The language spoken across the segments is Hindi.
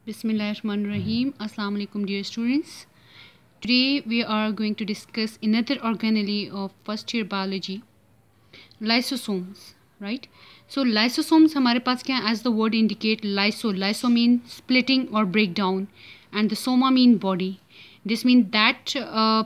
Bismillahirrahmanirrahim. Assalamu alaikum dear students. Today we are going to discuss another organelle of first year biology, lysosomes, right? So lysosomes हमारे पास क्या है? As the word indicate, lyso means splitting or breakdown, and the soma mean body. This means that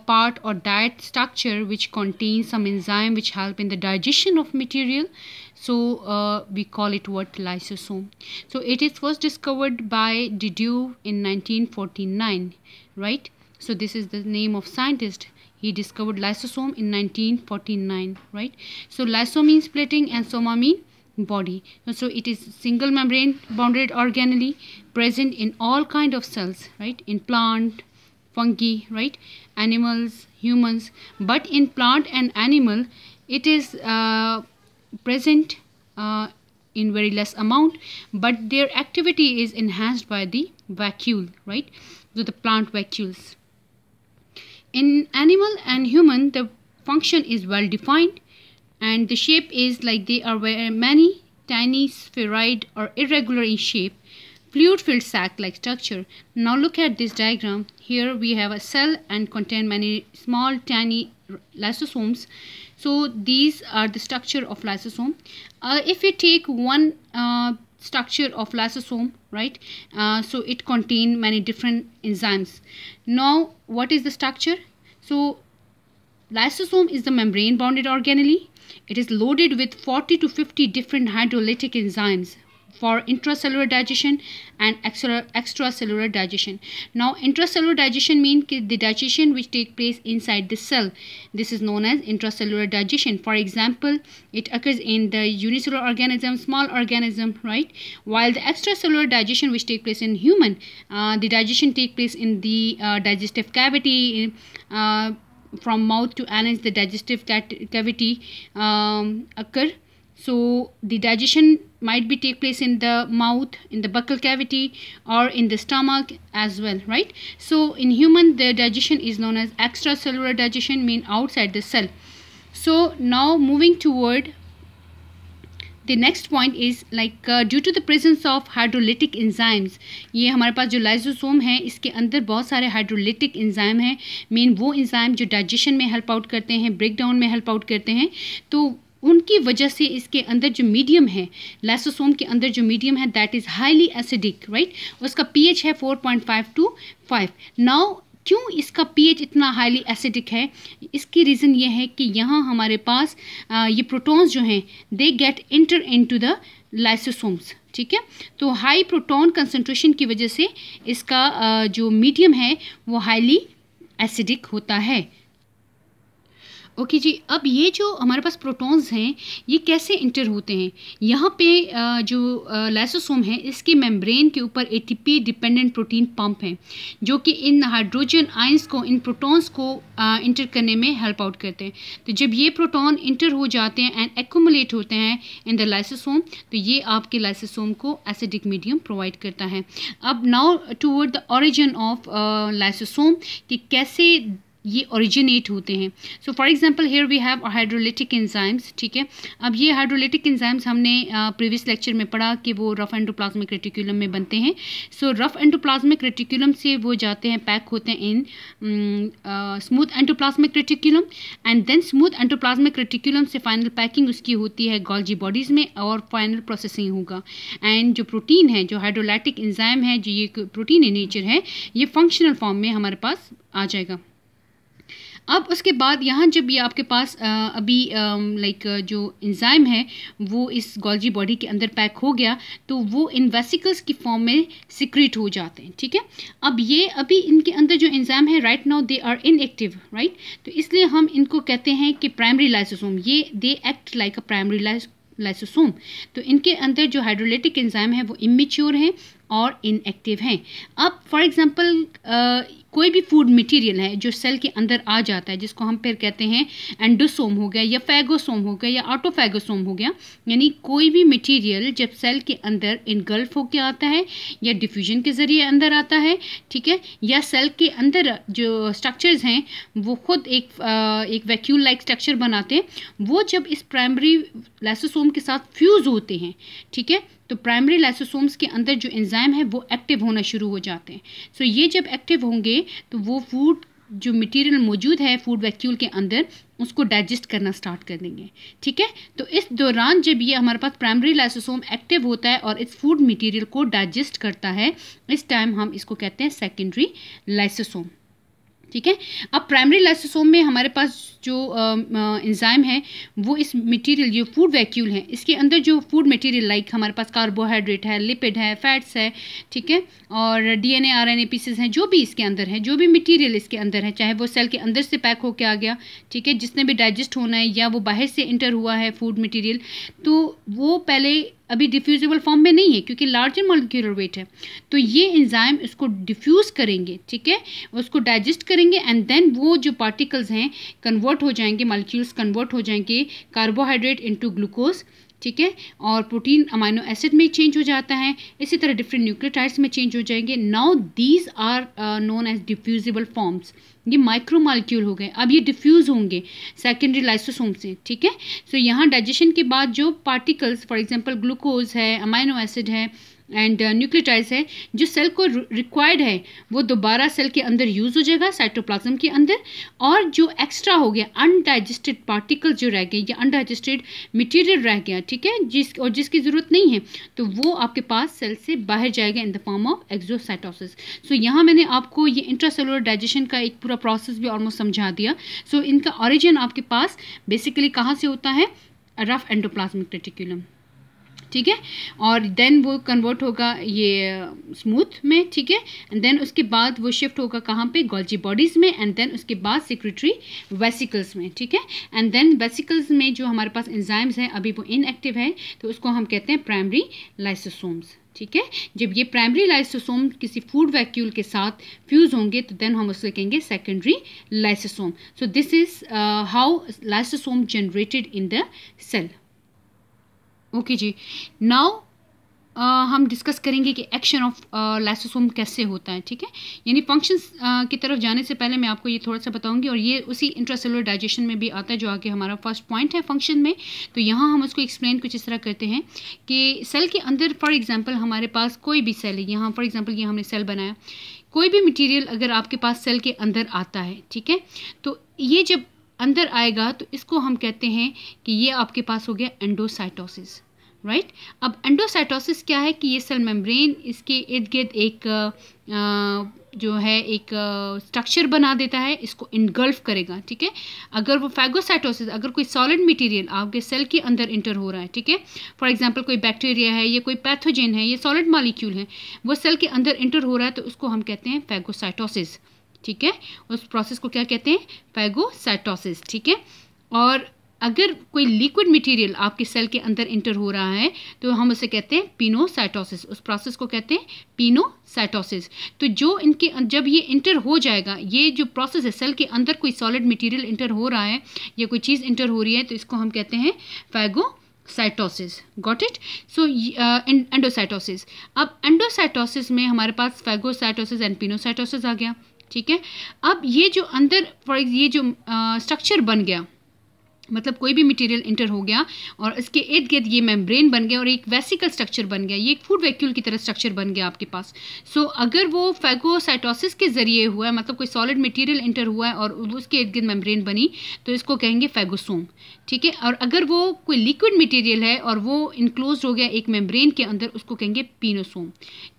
part or that structure which contains some enzyme which help in the digestion of material. So we call it what? Lysosome. So it is first discovered by Didot in 1949, right? So this is the name of scientist. He discovered lysosome in 1949, right? So lyso means splitting and soma mean body. So it is single membrane bounded organelle present in all kind of cells, right? In plant, fungi, right? Animals, humans. But in plant and animal, it is present in very less amount, but their activity is enhanced by the vacuole, right? So the plant vacuoles. In animal and human, the function is well defined, and the shape is like they are very many tiny spheroid or irregular in shape, fluid filled sac like structure. Now look at this diagram. Here we have a cell and contain many small tiny lysosomes. So these are the structure of lysosome. If we take one structure of lysosome, right, so it contain many different enzymes. Now what is the structure? So lysosome is the membrane bounded organelle. It is loaded with 40 to 50 different hydrolytic enzymes for intracellular digestion and extracellular digestion. Now intracellular digestion means the digestion which takes place inside the cell. This is known as intracellular digestion. For example, it occurs in the unicellular organism, small organism, right? While the extracellular digestion which takes place in human, the digestion takes place in the digestive cavity, from mouth to anus, the digestive cavity occur. So the digestion might be take place in the mouth, in the buccal cavity, or in the stomach as well, right? So in human, the digestion is known as extracellular digestion, mean outside the cell. So now moving toward the next point is like due to the presence of hydrolytic enzymes, ये हमारे पास जो लाइसोसोम है इसके अंदर बहुत सारे हाइड्रोलिटिक एंजाइम हैं. मेन वो एंजाइम जो डाइजेशन में हेल्प आउट करते हैं, ब्रेक डाउन में हेल्प आउट करते हैं. तो उनकी वजह से इसके अंदर जो मीडियम है, लाइसोसोम के अंदर जो मीडियम है, that is highly acidic, right? उसका पीएच है 4.5 to 5. नाउ क्यों इसका पीएच इतना हाईली एसिडिक है? इसकी रीज़न ये है कि यहाँ हमारे पास ये प्रोटॉन्स जो हैं they get inter into the lysosomes, ठीक है? तो हाई प्रोटॉन कंसंट्रेशन की वजह से इसका जो मीडियम है वो हाईली एसिडिक होता है. ओके जी, अब ये जो हमारे पास प्रोटॉन्स हैं ये कैसे इंटर होते हैं? यहाँ पे जो लाइसोसोम है इसके मेम्ब्रेन के ऊपर एटीपी डिपेंडेंट प्रोटीन पंप हैं जो कि इन हाइड्रोजन आयंस को, इन प्रोटॉन्स को इंटर करने में हेल्प आउट करते हैं. तो जब ये प्रोटॉन इंटर हो जाते हैं एंड एक्यूमुलेट होते हैं इन द लाइसोसोम, तो ये आपके लाइसोसोम को एसिडिक मीडियम प्रोवाइड करता है. अब now toward the origin of lysosome कि कैसे ये ओरिजिनेट होते हैं. So for example here we have hydrolytic enzymes, ठीक है? अब ये हाइड्रोलिटिक एंजाइम्स हमने प्रीवियस लेक्चर में पढ़ा कि वो रफ एंडोप्लाज्मिक रेटिकुलम में बनते हैं. सो रफ एंडोप्लाज्मिक रेटिकुलम से वो जाते हैं, पैक होते हैं in smooth endoplasmic reticulum, and then smooth endoplasmic reticulum से फाइनल पैकिंग उसकी होती है गोल्जी बॉडीज़ में और फाइनल प्रोसेसिंग होगा. एंड जो प्रोटीन है, जो हाइड्रोलाइटिक एंजाइम है, जो ये प्रोटीन इन नेचर है, ये फंक्शनल फॉर्म में हमारे पास आ जाएगा. अब उसके बाद यहाँ जब ये आपके पास अभी लाइक जो एंजाइम है वो इस गोल्जी बॉडी के अंदर पैक हो गया, तो वो इन वेसिकल्स की फॉर्म में सिक्रीट हो जाते हैं, ठीक है? अब ये अभी इनके अंदर जो एंजाइम है right now they are inactive, right? तो इसलिए हम इनको कहते हैं कि प्राइमरी लाइसोसोम, ये they act like a primary lysosome. तो इनके अंदर जो हाइड्रोलिटिक एंजाइम है वो इमेच्योर हैं और इनएक्टिव हैं. अब फॉर एग्जांपल कोई भी फूड मटेरियल है जो सेल के अंदर आ जाता है, जिसको हम फिर कहते हैं एंडोसोम हो गया या फैगोसोम हो गया या ऑटोफैगोसोम हो गया, यानी कोई भी मटेरियल जब सेल के अंदर इनगल्फ होकर आता है या डिफ्यूजन के ज़रिए अंदर आता है, ठीक है, या सेल के अंदर जो स्ट्रक्चर्स हैं वो खुद एक वैक्यूल लाइक स्ट्रक्चर बनाते हैं, वो जब इस प्राइमरी लाइसोसोम के साथ फ्यूज़ होते हैं, ठीक है, तो प्राइमरी लाइसोसोम्स के अंदर जो एंजाइम है वो एक्टिव होना शुरू हो जाते हैं। सो ये जब एक्टिव होंगे तो वो फूड जो मटेरियल मौजूद है फूड वैक्यूल के अंदर उसको डाइजेस्ट करना स्टार्ट कर देंगे। ठीक है, तो इस दौरान जब ये हमारे पास प्राइमरी लाइसोसोम एक्टिव होता है और इस फूड मटेरियल को डाइजेस्ट करता है, इस टाइम हम इसको कहते हैं सेकेंडरी लाइसोसोम। ठीक है, अब प्राइमरी लाइसोसोम में हमारे पास जो एंजाइम है वो इस मटेरियल जो फूड वैक्यूल है इसके अंदर जो फूड मटेरियल लाइक हमारे पास कार्बोहाइड्रेट है, लिपिड है, फैट्स है, ठीक है, और डीएनए आरएनए पीसेस हैं, जो भी इसके अंदर है, जो भी मटेरियल इसके अंदर है, चाहे वो सेल के अंदर से पैक होके आ गया, ठीक है, जिसने भी डाइजेस्ट होना है या वो बाहर से इंटर हुआ है फूड मटेरियल, तो वो पहले अभी डिफ्यूजिबल फॉर्म में नहीं है क्योंकि लार्जर मॉलिक्यूलर वेट है, तो ये एंजाइम इसको डिफ्यूज़ करेंगे, ठीक है, उसको डाइजेस्ट करेंगे एंड देन वो जो पार्टिकल्स हैं कन्वर्ट हो जाएंगे, मॉलिक्यूल्स कन्वर्ट हो जाएंगे कार्बोहाइड्रेट इनटू ग्लूकोज, ठीक है, और प्रोटीन अमाइनो एसिड में चेंज हो जाता है, इसी तरह डिफरेंट न्यूक्लियोटाइड्स में चेंज हो जाएंगे। Now these are known as diffusible forms, ये माइक्रो मॉलिक्यूल हो गए, अब ये डिफ्यूज़ होंगे सेकेंडरी लाइसोसोम से। ठीक है, सो यहाँ डाइजेशन के बाद जो पार्टिकल्स फॉर एग्जांपल ग्लूकोज है, अमाइनो एसिड है एंड न्यूक्लियोटाइड्स है, जो सेल को रिक्वायर्ड है वो दोबारा सेल के अंदर यूज़ हो जाएगा साइटोप्लाज्म के अंदर, और जो एक्स्ट्रा हो गया अनडाइजेस्टेड पार्टिकल जो रह गए या अनडाइजेस्टेड मटेरियल रह गया, ठीक है, जिसकी ज़रूरत नहीं है, तो वो आपके पास सेल से बाहर जाएगा in the form of exocytosis. So यहाँ मैंने आपको ये इंट्रासेलुलर डाइजेशन का एक पूरा प्रोसेस भी ऑलमोस्ट समझा दिया। सो इनका ओरिजिन आपके पास बेसिकली कहाँ से होता है, रफ एंडोप्लाज्मिक रेटिकुलम, ठीक है, और देन वो कन्वर्ट होगा ये स्मूथ में, ठीक है, एंड देन उसके बाद वो शिफ्ट होगा कहाँ पे, गोल्जी बॉडीज़ में, एंड देन उसके बाद सेक्रेटरी वेसिकल्स में, ठीक है, एंड देन वेसिकल्स में जो हमारे पास एंजाइम्स हैं अभी वो इनएक्टिव है, तो उसको हम कहते हैं प्राइमरी लाइसोसोम्स। ठीक है, जब ये प्राइमरी लाइसोसोम किसी फूड वैक्यूल के साथ फ्यूज़ होंगे तो देन हम उसको कहेंगे secondary lysosome. So this is how lysosome generated in the cell. Okay जी, नाउ हम डिस्कस करेंगे कि एक्शन ऑफ लाइसोसोम कैसे होता है। ठीक है, यानी फंक्शंस की तरफ जाने से पहले मैं आपको ये थोड़ा सा बताऊंगी, और ये उसी इंट्रासेलुलर डाइजेशन में भी आता है जो आगे हमारा फर्स्ट पॉइंट है फंक्शन में। तो यहाँ हम उसको एक्सप्लेन कुछ इस तरह करते हैं कि सेल के अंदर फॉर एग्जांपल हमारे पास कोई भी सेल है, यहाँ फॉर एग्जांपल ये हमने सेल बनाया, कोई भी मटीरियल अगर आपके पास सेल के अंदर आता है, ठीक है, तो ये जब अंदर आएगा तो इसको हम कहते हैं कि ये आपके पास हो गया एंडोसाइटोसिस, राइट। अब एंडोसाइटोसिस क्या है कि ये सेल मेम्ब्रेन इसके इर्द गिर्द एक जो है एक स्ट्रक्चर बना देता है, इसको इनगल्फ करेगा, ठीक है। अगर वो फैगोसाइटोसिस, अगर कोई सॉलिड मटेरियल आपके सेल के अंदर इंटर हो रहा है, ठीक है, फॉर एग्जांपल कोई बैक्टीरिया है या कोई पैथोजेन है, ये सॉलिड मॉलिक्यूल है, वो सेल के अंदर इंटर हो रहा है, तो उसको हम कहते हैं फैगोसाइटोसिस, ठीक है, उस प्रोसेस को क्या कहते हैं, फैगोसाइटोसिस, ठीक है। और अगर कोई लिक्विड मटेरियल आपके सेल के अंदर इंटर हो रहा है तो हम उसे कहते हैं पिनोसाइटोसिस, उस प्रोसेस को कहते हैं पिनोसाइटोसिस। तो जो इनके जब ये इंटर हो जाएगा, ये जो प्रोसेस है सेल के अंदर कोई सॉलिड मटेरियल इंटर हो रहा है या कोई चीज़ इंटर हो रही है, तो इसको हम कहते हैं phagocytosis. Got it. So endocytosis, अब एंडोसाइटोसिस में हमारे पास फैगोसाइटोसिस एंड पिनोसाइटोसिस आ गया, ठीक है। अब ये जो अंदर ये जो स्ट्रक्चर बन गया, मतलब कोई भी मटेरियल इंटर हो गया और इसके इर्द गिर्द ये मेम्ब्रेन बन गया और एक वेसिकल स्ट्रक्चर बन गया, ये एक फूड वैक्यूल की तरह स्ट्रक्चर बन गया आपके पास। सो अगर वो फैगोसाइटोसिस के जरिए हुआ है, मतलब कोई सॉलिड मटेरियल इंटर हुआ है और उसके इर्द गिर्द मेम्ब्रेन बनी, तो इसको कहेंगे फैगोसोम, ठीक है। और अगर वो कोई लिक्विड मटेरियल है और वो इनक्लोज हो गया एक मेम्ब्रेन के अंदर, उसको कहेंगे पिनोसोम,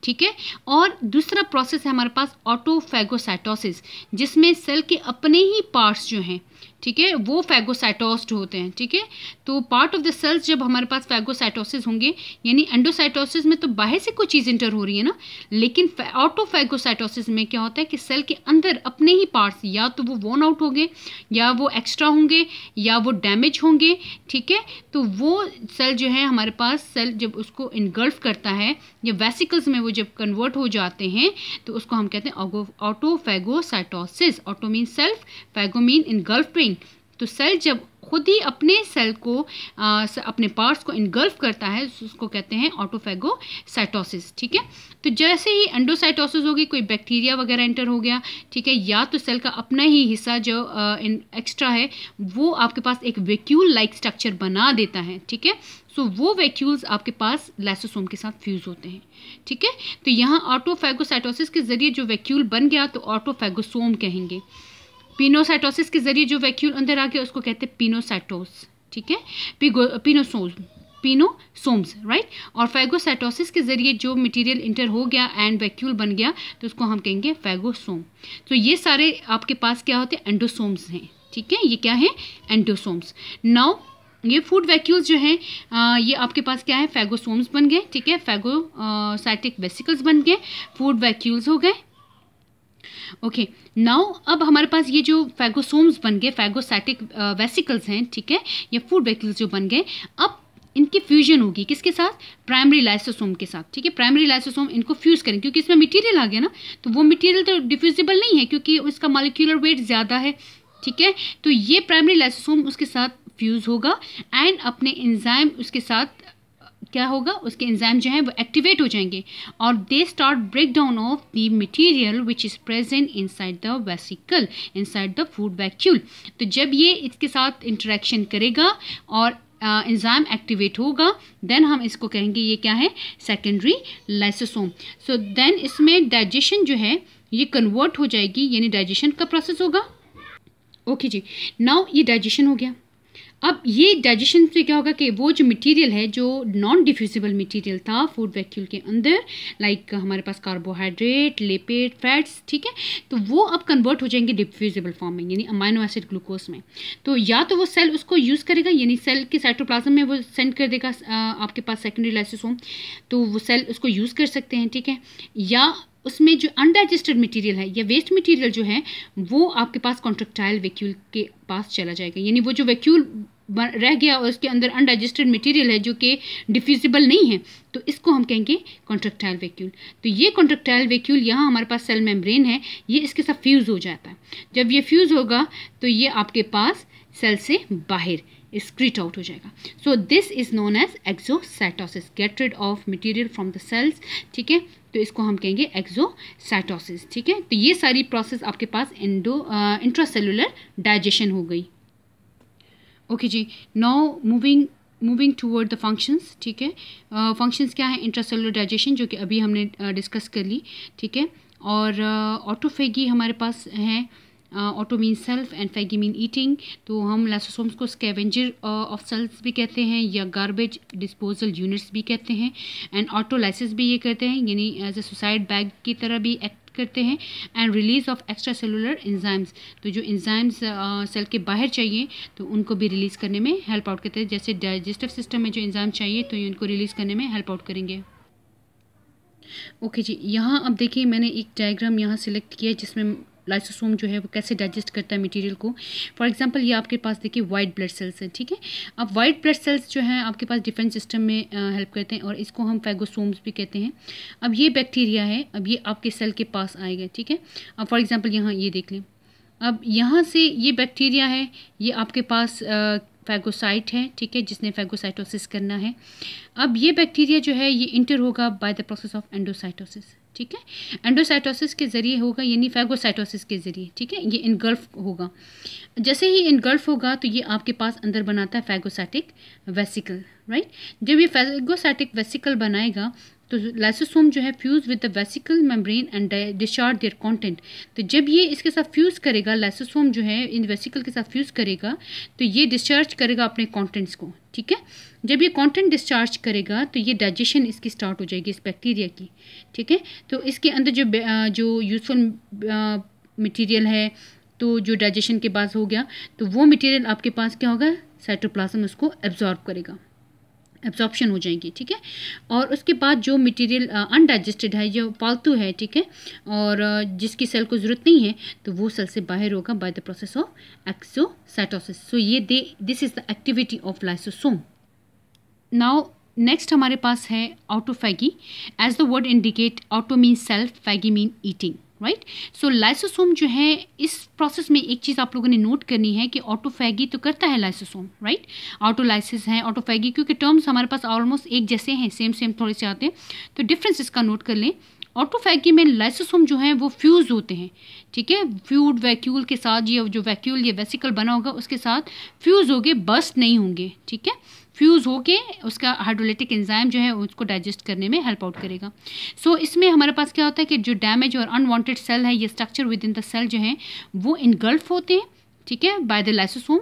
ठीक है। और दूसरा प्रोसेस है हमारे पास ऑटोफैगोसाइटोसिस, जिसमें सेल के अपने ही पार्ट्स जो हैं, ठीक है, वो फैगोसाइटोस्ड होते हैं, ठीक है। तो पार्ट ऑफ द सेल्स जब हमारे पास फैगोसाइटोसिस होंगे, यानी एंडोसाइटोसिस में तो बाहर से कोई चीज़ इंटर हो रही है ना, लेकिन ऑटोफैगोसाइटोसिस में क्या होता है कि सेल के अंदर अपने ही पार्ट्स या तो वो वॉर्न आउट होंगे, या वो एक्स्ट्रा होंगे, या वो डैमेज होंगे, ठीक है। तो वो सेल जो है हमारे पास, सेल जब उसको इनगल्फ करता है या वेसिकल्स में वो जब कन्वर्ट हो जाते हैं, तो उसको हम कहते हैं autophagocytosis. Auto mean self, phago mean engulfing. तो सेल जब खुद ही अपने सेल को अपने पार्ट्स को इनगल्फ करता है, उसको कहते हैं ऑटोफैगोसाइटोसिस। ठीक है, तो जैसे ही एंडोसाइटोसिस होगी, कोई बैक्टीरिया वगैरह एंटर हो गया, ठीक है, या तो सेल का अपना ही हिस्सा जो एक्स्ट्रा है वो आपके पास एक वैक्यूल लाइक स्ट्रक्चर बना देता है। ठीक है, सो वो वैक्यूल्स आपके पास लाइसोसोम के साथ फ्यूज होते हैं। ठीक है, तो यहाँ ऑटोफैगोसाइटोसिस के जरिए जो वैक्यूल बन गया तो ऑटोफैगोसोम कहेंगे। पिनोसाइटोसिस के जरिए जो वैक्यूल अंदर आ गया उसको कहते हैं पिनोसाइटोस। ठीक है, पिनोसोम्स, राइट। और फैगोसाइटोसिस के जरिए जो मटेरियल इंटर हो गया एंड वैक्यूल बन गया तो उसको हम कहेंगे फैगोसोम। तो ये सारे आपके पास क्या होते हैं, एंडोसोम्स हैं। ठीक है, ये क्या है, एंडोसोम्स। नाउ ये फूड वैक्यूल्स जो हैं ये आपके पास क्या है, फैगोसोम्स बन गए। ठीक है, फैगोसाइटिक वेसिकल्स बन गए, फूड वैक्यूल्स हो गए। ओके, नाउ अब हमारे पास ये जो फैगोसोम्स बन गए, फैगोसाइटिक वेसिकल्स हैं, ठीक है, ये फूड वैक्यूल्स जो बन गए, अब इनकी फ्यूजन होगी किसके साथ, प्राइमरी लाइसोसोम के साथ। ठीक है, प्राइमरी लाइसोसोम इनको फ्यूज करेंगे क्योंकि इसमें मटेरियल आ गया ना, तो वो मटेरियल तो डिफ्यूजिबल नहीं है क्योंकि उसका मॉलिक्यूलर वेट ज़्यादा है। ठीक है, तो ये प्राइमरी लाइसोसोम उसके साथ फ्यूज होगा एंड अपने एंजाइम उसके साथ क्या होगा, उसके एंजाइम जो हैं वो एक्टिवेट हो जाएंगे और they start break down of the material which is present inside the vesicle, inside the food vacuole. तो जब ये इसके साथ इंटरेक्शन करेगा और एंजाइम एक्टिवेट होगा, देन हम इसको कहेंगे ये क्या है, सेकेंडरी लाइसोसोम। सो देन इसमें डाइजेशन जो है ये कन्वर्ट हो जाएगी, यानी डाइजेशन का प्रोसेस होगा। ओके जी, नाउ ये डाइजेशन हो गया। अब ये डाइजेशन से क्या होगा कि वो जो मटेरियल है, जो नॉन डिफ्यूजिबल मटेरियल था फूड वैक्यूल के अंदर, लाइक हमारे पास कार्बोहाइड्रेट, लिपिड, फैट्स, ठीक है, तो वो अब कन्वर्ट हो जाएंगे डिफ्यूजिबल फॉर्म में, यानी अमाइनो एसिड ग्लूकोज में। तो या तो वो सेल उसको यूज़ करेगा, यानी सेल के साइटोप्लाज्म में वो सेंड कर देगा आपके पास सेकेंडरी लाइसोसोम, तो वो सेल उसको यूज़ कर सकते हैं। ठीक है, या उसमें जो अनडाइजेस्टेड मटेरियल है या वेस्ट मटेरियल जो है वो आपके पास कॉन्ट्रेक्टाइल वैक्यूल के पास चला जाएगा, यानी वो जो वैक्यूल रह गया और उसके अंदर अनडाइजेस्टेड मटेरियल है जो कि डिफ्यूजिबल नहीं है, तो इसको हम कहेंगे कॉन्ट्रेक्टाइल वैक्यूल। तो ये कॉन्ट्रेक्टाइल वैक्यूल यहाँ हमारे पास सेल मेम्ब्रेन है, ये इसके साथ फ्यूज़ हो जाता है। जब ये फ्यूज़ होगा तो ये आपके पास सेल से बाहर excrete out हो जाएगा। So this is known as exocytosis, get rid of material from the cells. ठीक है, तो इसको हम कहेंगे एक्सोसाइटोसिस। ठीक है, तो ये सारी प्रोसेस आपके पास इंट्रासेलुलर डाइजेशन हो गई। ओके जी, now moving toward the functions. ठीक है, फंक्शंस क्या है, इंट्रासेलुलर डाइजेशन जो कि अभी हमने डिस्कस कर ली। ठीक है, और ऑटोफेगी हमारे पास है, auto mean self and phagy mean eating. तो हम लाइसोसोम्स को स्कैवेंजर ऑफ सेल्स भी कहते हैं या गार्बेज डिस्पोजल यूनिट्स भी कहते हैं, एंड ऑटोलाइसिस भी ये कहते हैं, यानी एज ए सुसाइड बैग की तरह भी एक्ट करते हैं, and release of extra cellular enzymes. तो जो एंजाइम्स सेल के बाहर चाहिए तो उनको भी रिलीज़ करने में हेल्प आउट करते हैं, जैसे डाइजेस्टिव सिस्टम में जो एंजाइम चाहिए तो ये उनको रिलीज़ करने में हेल्प आउट करेंगे। ओके जी, यहाँ अब देखिए मैंने एक डायग्राम यहाँ सिलेक्ट किया है जिसमें लाइसोसोम जो है वो कैसे डाइजेस्ट करता है मटेरियल को। फॉर एग्जांपल ये आपके पास देखिए वाइट ब्लड सेल्स हैं। ठीक है, अब वाइट ब्लड सेल्स जो हैं आपके पास डिफेंस सिस्टम में हेल्प करते हैं और इसको हम फैगोसोम्स भी कहते हैं। अब ये बैक्टीरिया है, अब ये आपके सेल के पास आएगा। ठीक है, अब फॉर एग्जांपल यहाँ ये देख लें, अब यहाँ से ये बैक्टीरिया है, ये आपके पास फैगोसाइट है। ठीक है, जिसने फैगोसाइटोसिस करना है। अब ये बैक्टीरिया जो है ये इंटर होगा by the process of endocytosis. ठीक है, एंडोसाइटोसिस के ज़रिए होगा, यानी फैगोसाइटोसिस के ज़रिए। ठीक है, ये इनगल्फ होगा। जैसे ही इनगल्फ होगा तो ये आपके पास अंदर बनाता है फैगोसाइटिक वेसिकल, राइट। जब ये फैगोसाइटिक वेसिकल बनाएगा तो लाइसोसोम जो है fuse with the vesicle membrane and discharge their content. तो जब ये इसके साथ फ्यूज़ करेगा, लाइसोसोम जो है इन वेसिकल के साथ फ्यूज़ करेगा तो ये डिस्चार्ज करेगा अपने कंटेंट्स को। ठीक है, जब ये कंटेंट डिस्चार्ज करेगा तो ये डाइजेशन इसकी स्टार्ट हो जाएगी इस बैक्टीरिया की। ठीक है, तो इसके अंदर जो यूजफुल मटेरियल है तो जो डाइजेशन के बाद हो गया तो वो मटेरियल आपके पास क्या होगा, साइटोप्लाज्म उसको एब्जॉर्ब करेगा, एब्जॉर्प्शन हो जाएंगी। ठीक है, और उसके बाद जो मटेरियल अनडाइजेस्टेड है, जो पालतू है, ठीक है, और जिसकी सेल को ज़रूरत नहीं है तो वो सेल से बाहर होगा by the process of exocytosis. So ये this is the activity of lysosome. Now next हमारे पास है autophagy. As the word indicate, auto mean self, phagy mean eating. Right. So lysosome जो है, इस प्रोसेस में एक चीज़ आप लोगों ने नोट करनी है कि ऑटोफैगी तो करता है लाइसोसोम, राइट। ऑटोलाइसिस है, ऑटोफैगी, क्योंकि टर्म्स हमारे पास ऑलमोस्ट एक जैसे हैं, सेम थोड़े से आते हैं, तो डिफरेंस इसका नोट कर लें। ऑटोफैगी में लाइसोसोम जो है वो फ्यूज़ होते हैं, ठीक है, फ्यूड वैक्यूल के साथ, ये जो वैक्यूल ये वेसिकल बना होगा उसके साथ फ्यूज़ होके बस्ट नहीं होंगे, ठीक है, फ्यूज़ होके उसका हाइड्रोलाइटिक एंजाइम जो है उसको डाइजेस्ट करने में हेल्प आउट करेगा। सो इसमें हमारे पास क्या होता है कि जो डैमेज और अनवांटेड सेल है, ये structure within the cell जो है वो इनगल्फ होते हैं, ठीक है, by the lysosome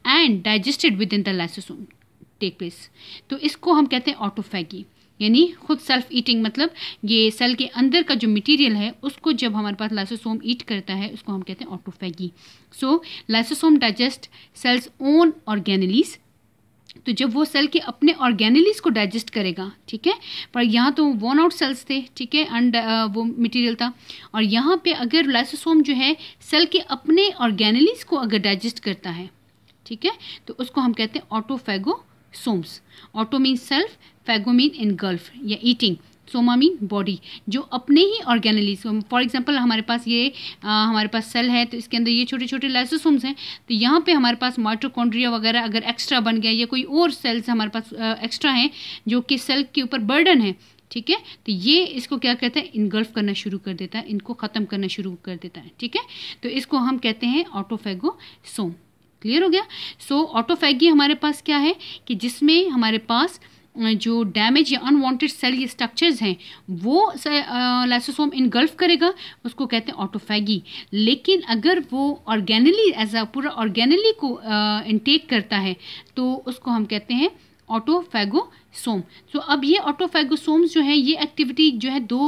and digested within the lysosome take place. तो इसको हम कहते हैं ऑटोफैगी, यानी खुद सेल्फ ईटिंग, मतलब ये सेल के अंदर का जो मटेरियल है उसको जब हमारे पास लाइसोसोम ईट करता है उसको हम कहते हैं autophagy. So lysosome digest cell's own organelles, तो जब वो सेल के अपने ऑर्गेनेलीज को डाइजेस्ट करेगा, ठीक है, पर यहाँ तो वॉन आउट सेल्स थे, ठीक है, एंड वो मटेरियल था, और यहाँ पे अगर लाइसोसोम जो है सेल के अपने ऑर्गेनेलीज को अगर डाइजेस्ट करता है, ठीक है, तो उसको हम कहते हैं autophagosomes. Auto mean self, phago mean engulf या ईटिंग, सोमा मीन बॉडी, जो अपने ही ऑर्गेनेलीज, फॉर एग्जांपल हमारे पास ये हमारे पास सेल है, तो इसके अंदर ये छोटे छोटे लाइसोसोम्स हैं, तो यहाँ पे हमारे पास माइटोकॉन्ड्रिया वगैरह अगर एक्स्ट्रा बन गया या कोई और सेल्स हमारे पास एक्स्ट्रा हैं जो कि सेल के ऊपर बर्डन है, ठीक है, तो ये इसको क्या कहते हैं, इनगल्फ करना शुरू कर देता है, इनको ख़त्म करना शुरू कर देता है, ठीक है, तो इसको हम कहते हैं ऑटोफैगोसोम। क्लियर हो गया। सो ऑटोफैगी हमारे पास क्या है कि जिसमें हमारे पास जो डैमेज या अनवांटेड सेल या स्ट्रक्चर्स हैं वो लाइसोसोम इनगल्फ करेगा, उसको कहते हैं ऑटोफैगी। लेकिन अगर वो ऑर्गेनली एज अ पूरा ऑर्गेनली को इनटेक करता है तो उसको हम कहते हैं ऑटोफैगोसोम। तो अब ये ऑटोफैगोसोम्स जो है, ये एक्टिविटी जो है दो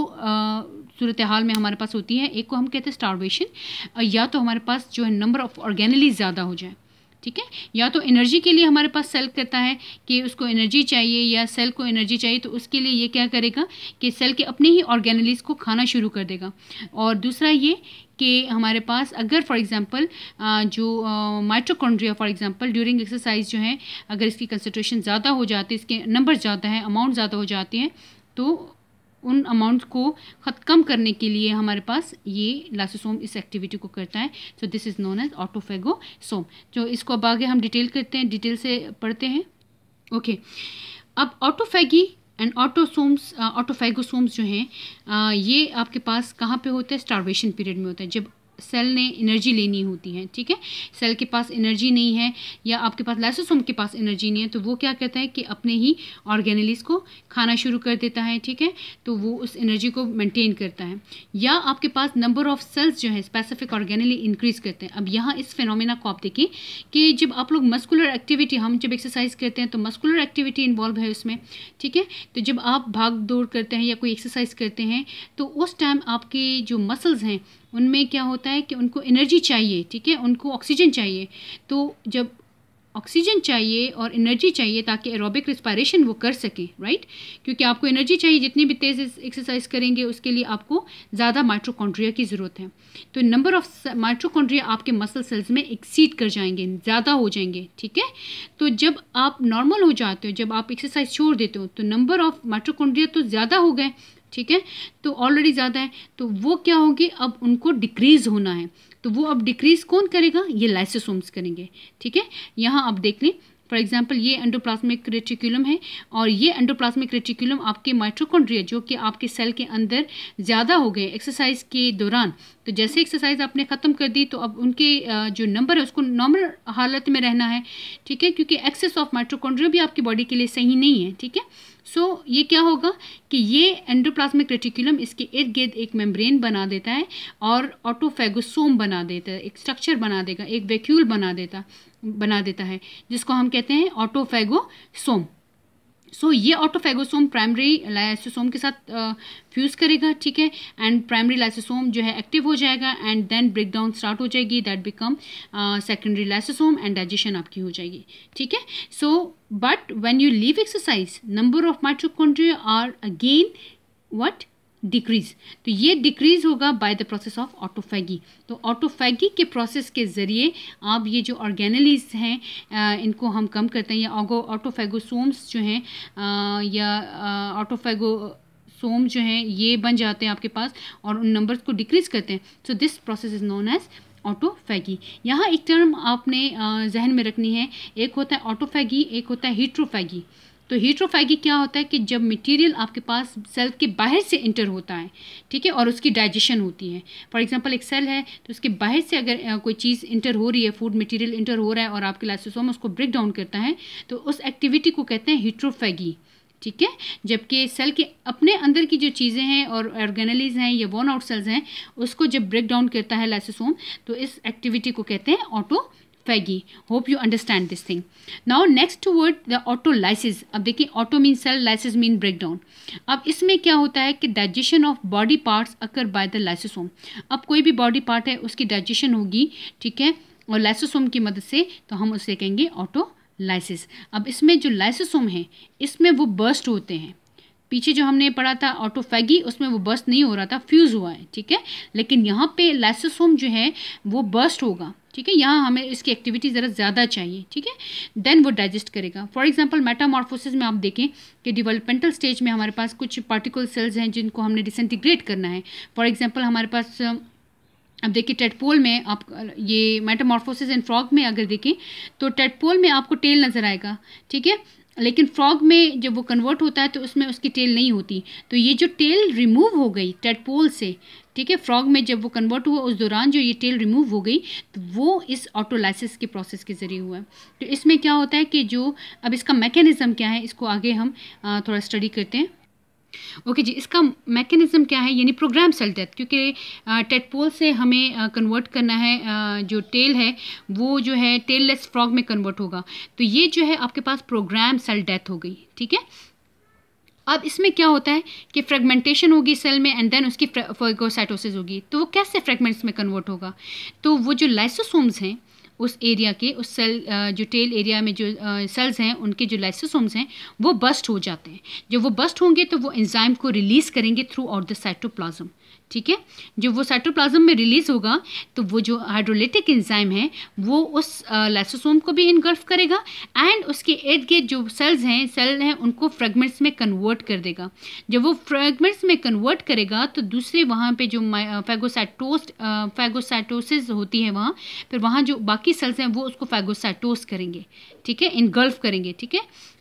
सूरत हाल में हमारे पास होती है। एक को हम कहते हैं स्टार्वेशन, या तो हमारे पास जो है नंबर ऑफ ऑर्गेनली ज़्यादा हो जाए, ठीक है, या तो एनर्जी के लिए हमारे पास सेल कहता है कि उसको एनर्जी चाहिए या सेल को एनर्जी चाहिए, तो उसके लिए ये क्या करेगा कि सेल के अपने ही ऑर्गेनलीज को खाना शुरू कर देगा। और दूसरा ये कि हमारे पास अगर फॉर एग्जांपल जो mitochondria for example during exercise जो है, अगर इसकी कंसंट्रेशन ज़्यादा हो जाती है, इसके नंबर ज़्यादा है, अमाउंट ज़्यादा हो जाती है, तो उन अमाउंट को कम करने के लिए हमारे पास ये लाइसोसोम इस एक्टिविटी को करता है। So this is known as autophagosome. जो इसको अब आगे हम डिटेल करते हैं, डिटेल से पढ़ते हैं। ओके, अब ऑटोफैगी एंड ऑटोफैगोसोम्स जो हैं ये आपके पास कहाँ पे होते हैं, स्टार्वेशन पीरियड में होता है, जब सेल ने एनर्जी लेनी होती है, ठीक है, सेल के पास एनर्जी नहीं है या आपके पास लाइसोसोम के पास एनर्जी नहीं है, तो वो क्या कहता है कि अपने ही ऑर्गेनेलीज को खाना शुरू कर देता है, ठीक है, तो वो उस एनर्जी को मेंटेन करता है। या आपके पास नंबर ऑफ सेल्स जो है स्पेसिफिक ऑर्गेनली इंक्रीज करते हैं। अब यहाँ इस फिनोमेना को आप देखिए कि जब आप लोग मस्कुलर एक्टिविटी, हम जब एक्सरसाइज करते हैं तो मस्कुलर एक्टिविटी इन्वॉल्व है उसमें, ठीक है, तो जब आप भाग दौड़ करते हैं या कोई एक्सरसाइज करते हैं तो उस टाइम आपके जो मसल्स हैं उनमें क्या होता है कि उनको एनर्जी चाहिए, ठीक है, उनको ऑक्सीजन चाहिए। तो जब ऑक्सीजन चाहिए और एनर्जी चाहिए ताकि एरोबिक रिस्पायरेशन वो कर सकें, राइट, क्योंकि आपको एनर्जी चाहिए, जितनी भी तेज़ एक्सरसाइज करेंगे उसके लिए आपको ज़्यादा माइटोकॉन्ड्रिया की ज़रूरत है। तो नंबर ऑफ माइटोकॉन्ड्रिया आपके मसल सेल्स में एक्सीड कर जाएंगे, ज़्यादा हो जाएंगे, ठीक है। तो जब आप नॉर्मल हो जाते हो, जब आप एक्सरसाइज छोड़ देते हो, तो नंबर ऑफ माइटोकॉन्ड्रिया तो ज़्यादा हो गए, ठीक है, तो ऑलरेडी ज़्यादा है, तो वो क्या होंगे, अब उनको डिक्रीज़ होना है, तो वो अब डिक्रीज़ कौन करेगा, ये लाइसोसोम्स करेंगे, ठीक है। यहाँ आप देख लें फॉर एग्जांपल ये एंडोप्लाज्मिक रेटिकुलम है और ये एंडोप्लाज्मिक रेटिकुलम आपके माइटोकॉन्ड्रिया जो कि आपके सेल के अंदर ज़्यादा हो गए एक्सरसाइज के दौरान, तो जैसे एक्सरसाइज आपने ख़त्म कर दी तो अब उनके जो नंबर है उसको नॉर्मल हालत में रहना है, ठीक है, क्योंकि एक्सेस ऑफ माइटोकॉन्ड्रिया भी आपकी बॉडी के लिए सही नहीं है, ठीक है। सो ये क्या होगा कि ये एंडोप्लाज्मिक रेटिकुलम इसके इर्द गिर्द एक मेम्ब्रेन बना देता है और ऑटोफैगोसोम बना देता है, एक स्ट्रक्चर बना देगा, एक वैक्यूल बना देता है जिसको हम कहते हैं ऑटोफैगोसोम। सो ये ऑटोफैगोसोम प्राइमरी लाइसोसोम के साथ फ्यूज़ करेगा, ठीक है, एंड प्राइमरी लाइसोसोम जो है एक्टिव हो जाएगा and then break down start हो जाएगी, that become secondary lysosome and digestion आपकी हो जाएगी, ठीक है। So but when you leave exercise number of mitochondria are again what decrease, तो ये डिक्रीज होगा by the process of autophagy. तो ऑटोफैगी के प्रोसेस के ज़रिए आप ये जो ऑर्गेनलीज हैं इनको हम कम करते हैं, या ऑटोफैगोसोम्स जो हैं या लाइसोसोम जो हैं ये बन जाते हैं आपके पास और उन नंबर्स को डिक्रीज करते हैं. So this process is known as autophagy. यहाँ एक टर्म आपने जहन में रखनी है, एक होता है ऑटोफैगी, एक होता है हीट्रोफैगी. तो हीट्रोफैगी क्या होता है कि जब मटेरियल आपके पास सेल के बाहर से इंटर होता है, ठीक है, और उसकी डाइजेशन होती है. फॉर एग्जांपल एक सेल है तो उसके बाहर से अगर कोई चीज़ इंटर हो रही है, फूड मटेरियल इंटर हो रहा है और आपके लाइसोसोम उसको ब्रेक डाउन करता है, तो उस एक्टिविटी को कहते हैं हीट्रोफैगी. ठीक है, जबकि सेल के अपने अंदर की जो चीज़ें हैं और ऑर्गेनेलीज हैं या वॉर्न आउट सेल्स हैं उसको जब ब्रेक डाउन करता है लाइसोसोम, तो इस एक्टिविटी को कहते हैं autophagy. Hope you understand this thing. Now next word the autolysis. अब देखिए, auto mean cell, lysis mean break down. अब इसमें क्या होता है कि digestion of body parts occur by the lysosome. अब कोई भी बॉडी पार्ट है उसकी डाइजेशन होगी, ठीक है, और लाइसोसोम की मदद से, तो हम उसे कहेंगे ऑटोलाइसिस. अब इसमें जो लाइसोसोम है इसमें वो बर्स्ट होते हैं. पीछे जो हमने पढ़ा था ऑटोफैगी, उसमें वो बर्स्ट नहीं हो रहा था, फ्यूज़ हुआ है, ठीक है. लेकिन यहाँ पे लाइसोसोम जो है वो बर्स्ट होगा, ठीक है. यहाँ हमें इसकी एक्टिविटी ज़रा ज़्यादा चाहिए, ठीक है, देन वो डाइजेस्ट करेगा. फॉर एग्जांपल मेटामॉर्फोसिस में आप देखें कि डेवलपमेंटल स्टेज में हमारे पास कुछ पार्टिकल सेल्स हैं जिनको हमने डिसइंटीग्रेट करना है. फॉर एग्जांपल हमारे पास अब देखिए टेडपोल में आप ये मेटामॉर्फोसिस इन फ्रॉग में अगर देखें तो टेडपोल में आपको टेल नज़र आएगा, ठीक है, लेकिन फ्रॉग में जब वो कन्वर्ट होता है तो उसमें उसकी टेल नहीं होती. तो ये जो टेल रिमूव हो गई टेडपोल से, ठीक है, फ्रॉग में जब वो कन्वर्ट हुआ उस दौरान जो ये टेल रिमूव हो गई, तो वो इस ऑटोलाइसिस के प्रोसेस के ज़रिए हुआ. तो इसमें क्या होता है कि जो अब इसका मैकेनिज़्म क्या है इसको आगे हम थोड़ा स्टडी करते हैं. ओके जी, इसका मैकेनिज़्म क्या है, यानी प्रोग्राम सेल डेथ. क्योंकि टेडपोल से हमें कन्वर्ट करना है, जो टेल है वो जो है टेल लेस फ्रॉग में कन्वर्ट होगा. तो ये जो है आपके पास प्रोग्राम सेल डेथ हो गई, ठीक है. अब इसमें क्या होता है कि फ्रेगमेंटेशन होगी सेल में एंड देन उसकी फैगोसाइटोसिस होगी. तो वो कैसे फ्रेगमेंट्स में कन्वर्ट होगा, तो वो जो लाइसोसोम्स हैं उस एरिया के, उस सेल जो टेल एरिया में जो सेल्स हैं उनके जो लाइसोसोम्स हैं वो बस्ट हो जाते हैं. जब वो बस्ट होंगे तो वो एंजाइम को रिलीज़ करेंगे थ्रू आउट द साइटोप्लाज्म, ठीक है. जो वो साइटोप्लाज्म में रिलीज़ होगा तो वो जो हाइड्रोलिटिक एंजाइम है वो उस लाइसोसोम को भी इनगल्फ करेगा एंड उसके इर्द गिर्द जो सेल हैं उनको फ्रेगमेंट्स में कन्वर्ट कर देगा. जब वो फ्रेगमेंट्स में कन्वर्ट करेगा तो दूसरे वहाँ पे जो फैगोसाइटोसिस होती है वहाँ, फिर वहाँ जो बाकी सेल्स हैं वो उसको फैगोसाइटोस करेंगे, ठीक है, इनगल्फ करेंगे, ठीक है.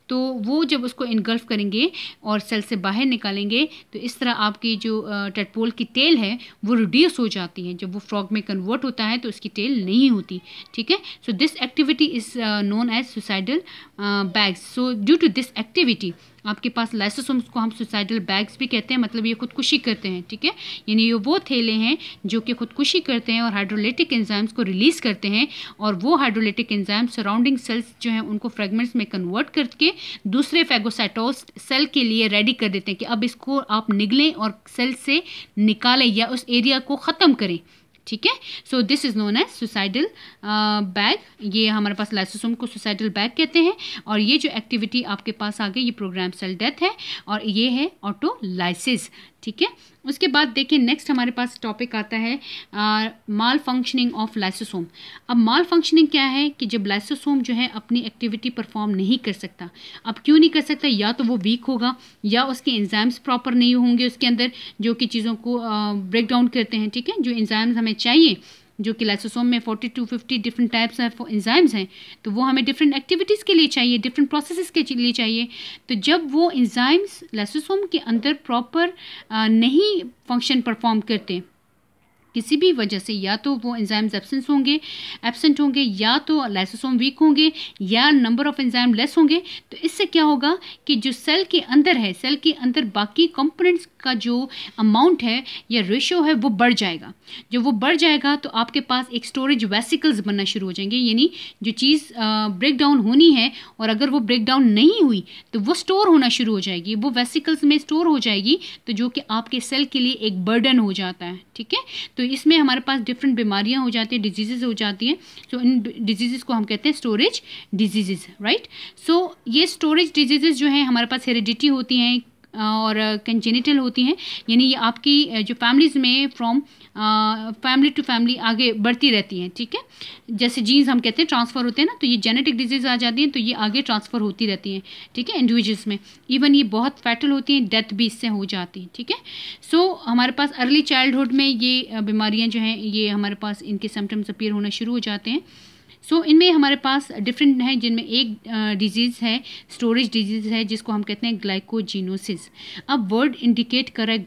तो वो जब उसको इनगल्फ करेंगे और सेल से बाहर निकालेंगे तो इस तरह आपकी जो टेडपोल की टेल है वो रिड्यूस हो जाती है. जब वो फ्रॉग में कन्वर्ट होता है तो उसकी टेल नहीं होती, ठीक है. So this activity is known as suicidal bags. So due to this activity आपके पास लाइसोसोम्स को हम सुसाइडल बैग्स भी कहते हैं, मतलब ये खुदकुशी करते हैं, ठीक है. यानी ये वो थैले हैं जो कि खुदकुशी करते हैं और हाइड्रोलिटिक एंजाइम्स को रिलीज़ करते हैं और वो हाइड्रोलिटिक एंजाइम सराउंडिंग सेल्स जो हैं उनको फ्रेगमेंट्स में कन्वर्ट करके दूसरे फैगोसाइटोस सेल के लिए रेडी कर देते हैं कि अब इसको आप निगलें और सेल से निकालें या उस एरिया को ख़त्म करें, ठीक है. So this is known as suicidal bag. ये हमारे पास लाइसोसोम को सुसाइडल बैग कहते हैं और ये जो एक्टिविटी आपके पास आ गई ये प्रोग्राम सेल डेथ है और ये है ऑटोलाइसिस, ठीक है. उसके बाद देखिए नेक्स्ट हमारे पास टॉपिक आता है माल फंक्शनिंग ऑफ लाइसोसोम. अब माल फंक्शनिंग क्या है कि जब लाइसोसोम जो है अपनी एक्टिविटी परफॉर्म नहीं कर सकता. अब क्यों नहीं कर सकता, या तो वो वीक होगा या उसके एंजाइम्स प्रॉपर नहीं होंगे उसके अंदर जो कि चीज़ों को ब्रेक डाउन करते हैं, ठीक है. जो एंजाइम्स हमें चाहिए, जो कि लाइसोसोम में 40 to 50 different types of enzymes हैं, तो वो हमें डिफरेंट एक्टिविटीज़ के लिए चाहिए, डिफरेंट प्रोसेसेस के लिए चाहिए. तो जब वो एंजाइम्स लाइसोसोम के अंदर प्रॉपर नहीं फंक्शन परफॉर्म करते किसी भी वजह से, या तो वो एंजाइम्स एब्सेंट होंगे या तो लाइसोसोम वीक होंगे या नंबर ऑफ एंजाइम लेस होंगे, तो इससे क्या होगा कि जो सेल के अंदर है, सेल के अंदर बाकी कंपोनेंट्स का जो अमाउंट है या रेशियो है वो बढ़ जाएगा. जब वो बढ़ जाएगा तो आपके पास एक स्टोरेज वेसिकल्स बनना शुरू हो जाएंगे, यानी जो चीज़ ब्रेक डाउन होनी है और अगर वो ब्रेक डाउन नहीं हुई तो वो स्टोर होना शुरू हो जाएगी, वो वेसिकल्स में स्टोर हो जाएगी, तो जो कि आपके सेल के लिए एक बर्डन हो जाता है, ठीक है. तो इसमें हमारे पास डिफरेंट बीमारियां हो जाती हैं, डिजीजेज हो जाती हैं. सो इन डिजीजेज को हम कहते हैं स्टोरेज डिजीजेज, राइट. सो ये स्टोरेज डिजीजेज जो हैं हमारे पास हेरिडिटी होती हैं, और कंजेनिटल होती हैं, यानी ये आपकी जो फैमिलीज़ में फ्रॉम फैमिली टू फैमिली आगे बढ़ती रहती हैं, ठीक है। जैसे जीन्स हम कहते हैं ट्रांसफ़र होते हैं ना, तो ये जेनेटिक डिजीज़ आ जाती हैं तो ये आगे ट्रांसफ़र होती रहती हैं, ठीक है, इंडिविजुअल्स में। इवन ये बहुत फैटल होती हैं, डेथ भी इससे हो जाती है, ठीक है। सो हमारे पास अर्ली चाइल्डहुड में ये बीमारियाँ जो हैं ये हमारे पास इनके सिम्टम्स अपीयर होना शुरू हो जाते हैं। सो इनमें हमारे पास डिफरेंट हैं, जिनमें एक डिजीज़ है स्टोरेज डिजीज़ है जिसको हम कहते हैं ग्लाइकोजिनोसिस। अब वर्ड इंडिकेट कर रहा है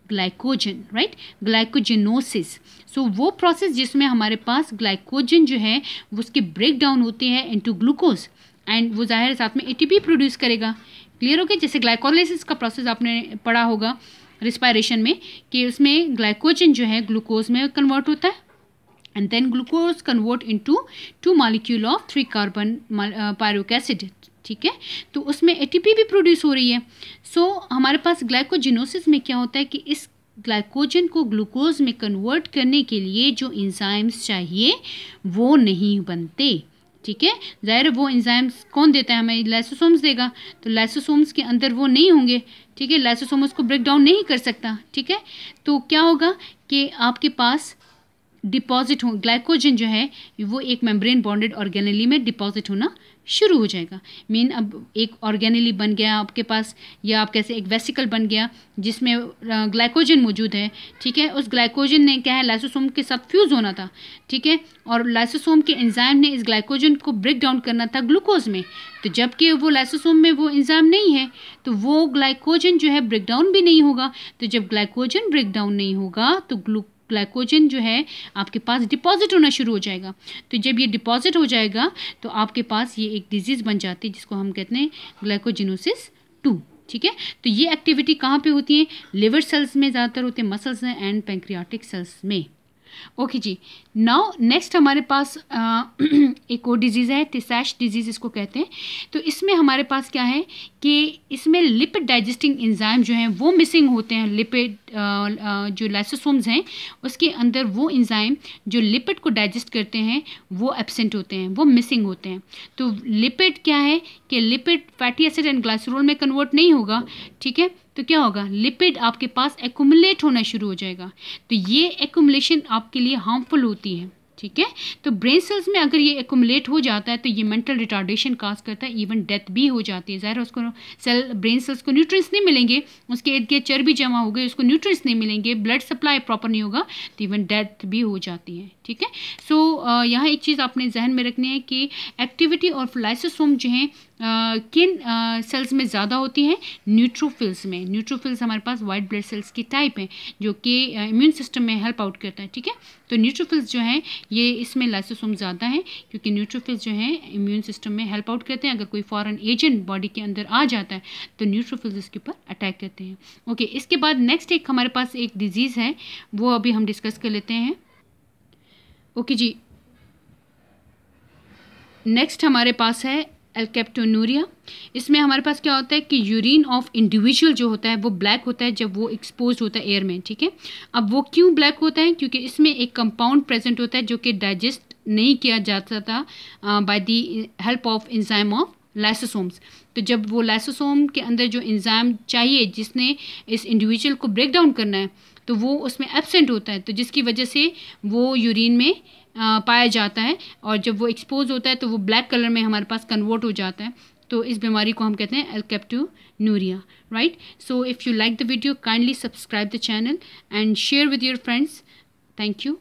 ग्लाइकोजन, राइट, ग्लाइकोजिनोसिस। सो वो प्रोसेस जिसमें हमारे पास ग्लाइकोजन जो है वो उसके ब्रेक डाउन होते हैं इनटू ग्लूकोज, एंड वो ज़ाहिर साथ में एटीपी प्रोड्यूस करेगा। क्लियर हो गया? जैसे ग्लाइकोलाइसिस का प्रोसेस आपने पढ़ा होगा रिस्पायरेशन में कि उसमें ग्लाइकोजन जो है ग्लूकोज में कन्वर्ट होता है, and then glucose convert into 2 molecule of 3 carbon pyruvic acid, ठीक है। तो उसमें एटीपी भी प्रोड्यूस हो रही है। सो हमारे पास ग्लाइकोजिनोसिस में क्या होता है कि इस ग्लाइकोजन को ग्लूकोज में कन्वर्ट करने के लिए जो एंजाइम्स चाहिए वो नहीं बनते, ठीक है। ज़ाहिर वो एंजाइम्स कौन देता है हमें? लाइसोसोम्स देगा, तो लाइसोसोम्स के अंदर वो नहीं होंगे, ठीक है। लाइसोसोम उसको ब्रेक डाउन नहीं कर सकता, ठीक है। तो क्या होगा कि आपके पास डिपॉजिट हो, ग्लाइकोजन जो है वो एक मेम्ब्रेन बॉन्डेड ऑर्गेनेली में डिपॉजिट होना शुरू हो जाएगा। मीन अब एक ऑर्गेनेली बन गया आपके पास, या आप कैसे एक वेसिकल बन गया जिसमें ग्लाइकोजन मौजूद है, ठीक है। उस ग्लाइकोजन ने क्या है लाइसोसोम के साथ फ्यूज़ होना था, ठीक है, और लाइसोसोम के एंजाइम ने इस ग्लाइकोजन को ब्रेक डाउन करना था ग्लूकोज में। तो जबकि वो लाइसोसोम में वो एंजाइम नहीं है तो वो ग्लाइकोजन जो है ब्रेक डाउन भी नहीं होगा। तो जब ग्लाइकोजन ब्रेक डाउन नहीं होगा तो ग्लाइकोजन जो है आपके पास डिपॉजिट होना शुरू हो जाएगा। तो जब ये डिपॉजिट हो जाएगा तो आपके पास ये एक डिजीज़ बन जाती है जिसको हम कहते हैं ग्लाइकोजिनोसिस 2, ठीक है। तो ये एक्टिविटी कहाँ पे होती है? लिवर सेल्स में ज़्यादातर होते हैं, मसल्स में एंड पैंक्रियाटिक सेल्स में। ओके जी, नाउ नेक्स्ट हमारे पास एक और डिजीज़ है, टिसैश डिजीज़ इसको कहते हैं। तो इसमें हमारे पास क्या है कि इसमें लिपिड डाइजेस्टिंग एंजाइम जो हैं वो मिसिंग होते हैं। लिपिड जो लाइसोसोम्स हैं उसके अंदर वो एंजाइम जो लिपिड को डाइजेस्ट करते हैं वो एब्सेंट होते हैं, वो मिसिंग होते हैं। तो लिपिड क्या है कि lipid fatty acid and glycerol में कन्वर्ट नहीं होगा, ठीक है। तो क्या होगा? लिपिड आपके पास एक्यूमुलेट होना शुरू हो जाएगा। तो ये एक्यूमुलेशन आपके लिए हार्मफुल होती है, ठीक है। तो ब्रेन सेल्स में अगर ये एक्यूमुलेट हो जाता है तो ये मेंटल रिटार्डेशन काज करता है, इवन डेथ भी हो जाती है। ज़ाहिर उसको ब्रेन सेल्स को न्यूट्रिएंट्स नहीं मिलेंगे, उसके इर्द गिर्द चर्बी जमा हो गई, उसको न्यूट्रिएंट्स नहीं मिलेंगे, ब्लड सप्लाई प्रॉपर नहीं होगा, तो इवन डेथ भी हो जाती है, ठीक है। सो यहाँ एक चीज़ आपने जहन में रखनी है कि एक्टिविटी और लाइसोसोम जो हैं किन सेल्स में ज़्यादा होती हैं? न्यूट्रोफिल्स में। न्यूट्रोफिल्स हमारे पास वाइट ब्लड सेल्स की टाइप हैं जो कि इम्यून सिस्टम में हेल्प आउट करता है, ठीक है। तो न्यूट्रोफिल्स जो हैं ये इसमें लाइसोसोम ज़्यादा हैं क्योंकि न्यूट्रोफिल्स जो हैं इम्यून सिस्टम में हेल्प आउट करते हैं। अगर कोई फॉरेन एजेंट बॉडी के अंदर आ जाता है तो न्यूट्रोफिल्स इसके ऊपर अटैक करते हैं। ओके, इसके बाद नेक्स्ट एक हमारे पास एक डिजीज़ है वो अभी हम डिस्कस कर लेते हैं। ओके जी, नेक्स्ट हमारे पास है एल्केप्टोनूरिया। इसमें हमारे पास क्या होता है कि यूरिन ऑफ इंडिविजुअल जो होता है वो ब्लैक होता है जब वो एक्सपोज होता है एयर में, ठीक है। अब वो क्यों ब्लैक होता है? क्योंकि इसमें एक कंपाउंड प्रेजेंट होता है जो कि डाइजेस्ट नहीं किया जाता था by the help of enzyme of lysosomes. तो जब वो लाइसोसोम के अंदर जो एंजाइम चाहिए जिसने इस इंडिविजुअल को ब्रेक डाउन करना है तो वो उसमें एब्सेंट होता है, तो जिसकी वजह से वो यूरिन में पाया जाता है और जब वो एक्सपोज होता है तो वो ब्लैक कलर में हमारे पास कन्वर्ट हो जाता है। तो इस बीमारी को हम कहते हैं alkaptonuria, right. So if you like the video kindly subscribe the channel and share with your friends. Thank you.